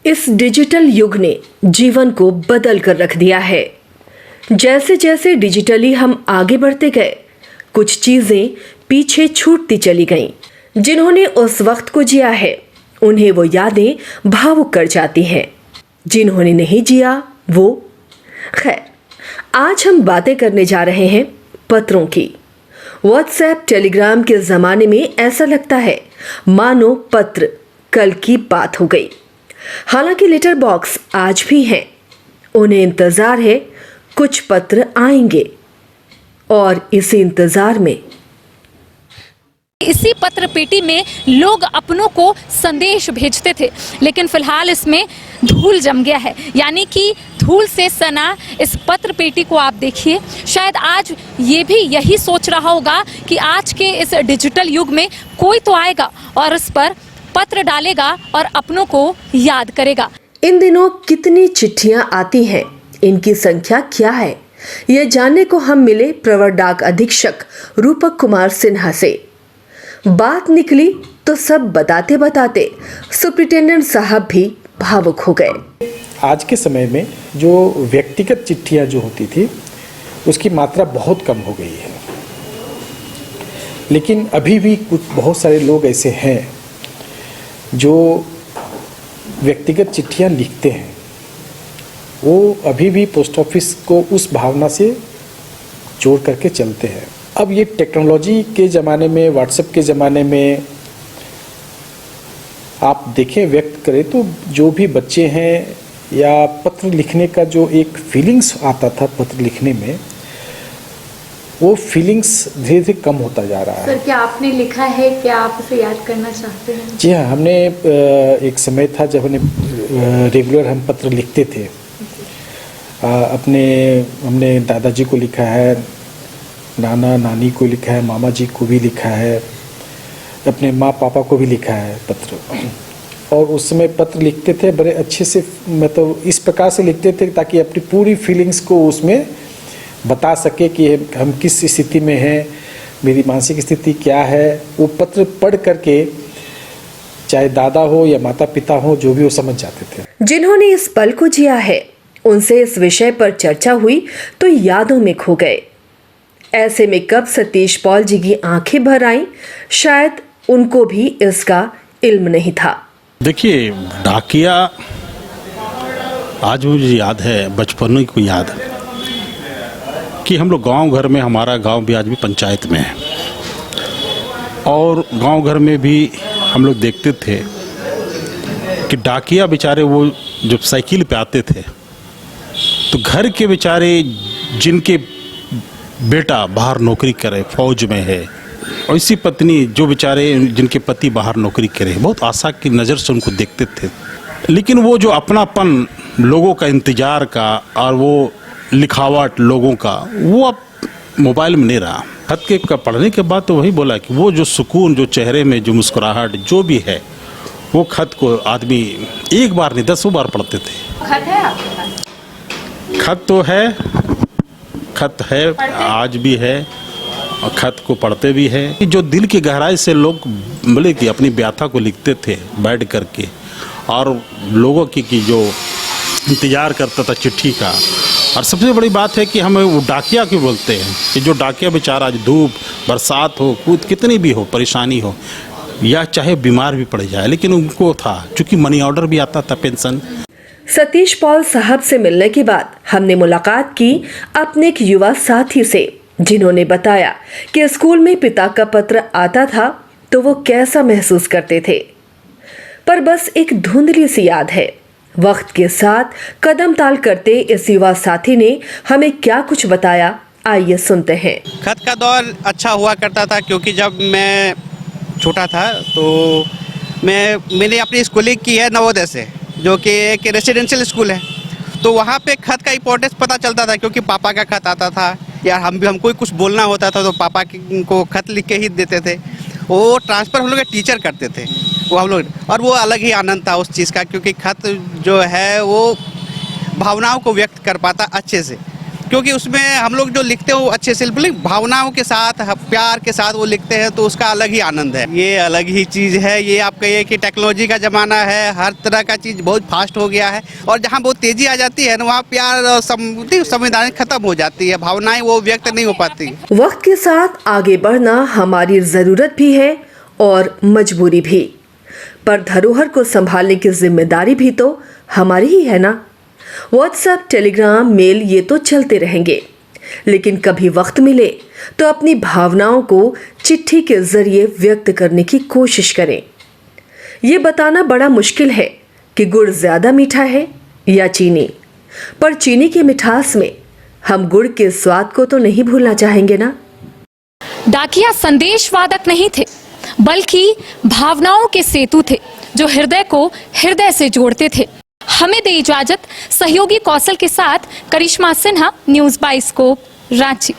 इस डिजिटल युग ने जीवन को बदल कर रख दिया है। जैसे जैसे डिजिटली हम आगे बढ़ते गए, कुछ चीजें पीछे छूटती चली गईं। जिन्होंने उस वक्त को जिया है, उन्हें वो यादें भावुक कर जाती हैं। जिन्होंने नहीं जिया वो खैर, आज हम बातें करने जा रहे हैं पत्रों की। व्हाट्सएप, टेलीग्राम के जमाने में ऐसा लगता है मानो पत्र कल की बात हो गई। हालांकि लेटर बॉक्स आज भी हैं। उन्हें इंतजार है, कुछ पत्र आएंगे और इसी इंतजार में इसी पत्र पेटी में लोग अपनों को संदेश भेजते थे, लेकिन फिलहाल इसमें धूल जम गया है। यानी कि धूल से सना इस पत्र पेटी को आप देखिए। शायद आज ये भी यही सोच रहा होगा कि आज के इस डिजिटल युग में कोई तो आएगा और इस पर पत्र डालेगा और अपनों को याद करेगा। इन दिनों कितनी चिट्ठियां आती हैं, इनकी संख्या क्या है, यह जानने को हम मिले प्रवर डाक अधीक्षक रूपक कुमार सिन्हा से। बात निकली तो सब बताते बताते सुप्रिंटेंडेंट साहब भी भावुक हो गए। आज के समय में जो व्यक्तिगत चिट्ठियां जो होती थी उसकी मात्रा बहुत कम हो गई है, लेकिन अभी भी कुछ बहुत सारे लोग ऐसे हैं जो व्यक्तिगत चिट्ठियां लिखते हैं। वो अभी भी पोस्ट ऑफिस को उस भावना से जोड़ करके चलते हैं। अब ये टेक्नोलॉजी के ज़माने में, व्हाट्सएप के ज़माने में आप देखें, व्यक्त करें तो जो भी बच्चे हैं या पत्र लिखने का जो एक फीलिंग्स आता था पत्र लिखने में, वो फीलिंग्स धीरे धीरे कम होता जा रहा है। सर, क्या आपने लिखा है, क्या आप उसे याद करना चाहते हैं? जी हाँ, हमने एक समय था जब रेगुलर हम पत्र लिखते थे। हमने दादाजी को लिखा है, नाना नानी को लिखा है, मामा जी को भी लिखा है, अपने माँ पापा को भी लिखा है पत्र। और उस समय पत्र लिखते थे बड़े अच्छे से, मतलब इस प्रकार से लिखते थे ताकि अपनी पूरी फीलिंग्स को उसमें बता सके कि हम किस स्थिति में हैं, मेरी मानसिक स्थिति क्या है। वो पत्र पढ़ करके चाहे दादा हो या माता पिता हो, जो भी वो समझ जाते थे। जिन्होंने इस पल को जिया है, उनसे इस विषय पर चर्चा हुई तो यादों में खो गए। ऐसे में कब सतीश पॉल जी की आंखें भर आईं, शायद उनको भी इसका इल्म नहीं था। देखिए, डाकिया आज मुझे याद है, बचपन को याद है कि हम लोग गांव घर में, हमारा गांव भी आज भी पंचायत में है, और गांव घर में भी हम लोग देखते थे कि डाकिया बेचारे वो जब साइकिल पे आते थे तो घर के बेचारे जिनके बेटा बाहर नौकरी करे, फौज में है, और इसी पत्नी जो बेचारे जिनके पति बाहर नौकरी करे, बहुत आशा की नज़र से उनको देखते थे। लेकिन वो जो अपनापन लोगों का, इंतजार का, और वो लिखावट लोगों का, वो अब मोबाइल में नहीं रहा। खत के पढ़ने के बाद तो वही बोला कि वो जो सुकून, जो चेहरे में जो मुस्कुराहट जो भी है, वो खत को आदमी एक बार नहीं 10 बार पढ़ते थे। खत है आपके पास? खत तो है, खत है, आज भी है, और खत को पढ़ते भी है। जो दिल की गहराई से लोग बोले कि अपनी व्यथा को लिखते थे बैठ करके, और लोगों की जो इंतज़ार करता था चिट्ठी का। और सबसे बड़ी बात है कि हमें वो डाकिया क्यों बोलते हैं कि जो डाकिया बेचारा आज धूप बरसात हो, कूद कितनी भी हो, परेशानी हो, या चाहे बीमार भी पड़ जाए, लेकिन उनको था चूँकि मनी ऑर्डर भी आता था, पेंशन। सतीश पॉल साहब से मिलने के बाद हमने मुलाकात की अपने एक युवा साथी से, जिन्होंने बताया कि स्कूल में पिता का पत्र आता था तो वो कैसा महसूस करते थे। पर बस एक धुंधली सी याद है। वक्त के साथ कदम ताल करते इस युवा साथी ने हमें क्या कुछ बताया, आइए सुनते हैं। खत का दौर अच्छा हुआ करता था, क्योंकि जब मैं छोटा था तो मैंने अपनी स्कूलिंग की है नवोदय से, जो कि एक रेसिडेंशियल स्कूल है। तो वहाँ पे खत का इम्पोर्टेंस पता चलता था, क्योंकि पापा का खत आता था, या हमको कुछ बोलना होता था तो पापा को खत लिख के ही देते थे। वो ट्रांसफ़र हम लोग टीचर करते थे वो हम लोग, और वो अलग ही आनंद था उस चीज़ का, क्योंकि खत जो है वो भावनाओं को व्यक्त कर पाता अच्छे से। क्योंकि उसमें हम लोग जो लिखते हैं वो अच्छे से भावनाओं के साथ, प्यार के साथ वो लिखते हैं, तो उसका अलग ही आनंद है। ये अलग ही चीज़ है। ये आप कहिए कि टेक्नोलॉजी का ज़माना है, हर तरह का चीज़ बहुत फास्ट हो गया है, और जहाँ बहुत तेज़ी आ जाती है ना, वहाँ प्यार और संवेदनाएं खत्म हो जाती है, भावनाएं वो व्यक्त नहीं हो पाती। वक्त के साथ आगे बढ़ना हमारी ज़रूरत भी है और मजबूरी भी, पर धरोहर को संभालने की जिम्मेदारी भी तो हमारी ही है ना। व्हाट्सएप, टेलीग्राम, मेल ये तो चलते रहेंगे, लेकिन कभी वक्त मिले तो अपनी भावनाओं को चिट्ठी के जरिए व्यक्त करने की कोशिश करें। ये बताना बड़ा मुश्किल है कि गुड़ ज़्यादा मीठा है या चीनी, पर चीनी की मिठास में हम गुड़ के स्वाद को तो नहीं भूलना चाहेंगे ना। डाकिया संदेशवादक नहीं थे, बल्कि भावनाओं के सेतु थे, जो हृदय को हृदय से जोड़ते थे। हमें दे इजाजत सहयोगी कौशल के साथ करिश्मा सिन्हा, न्यूज़ बाइस्कोप, रांची।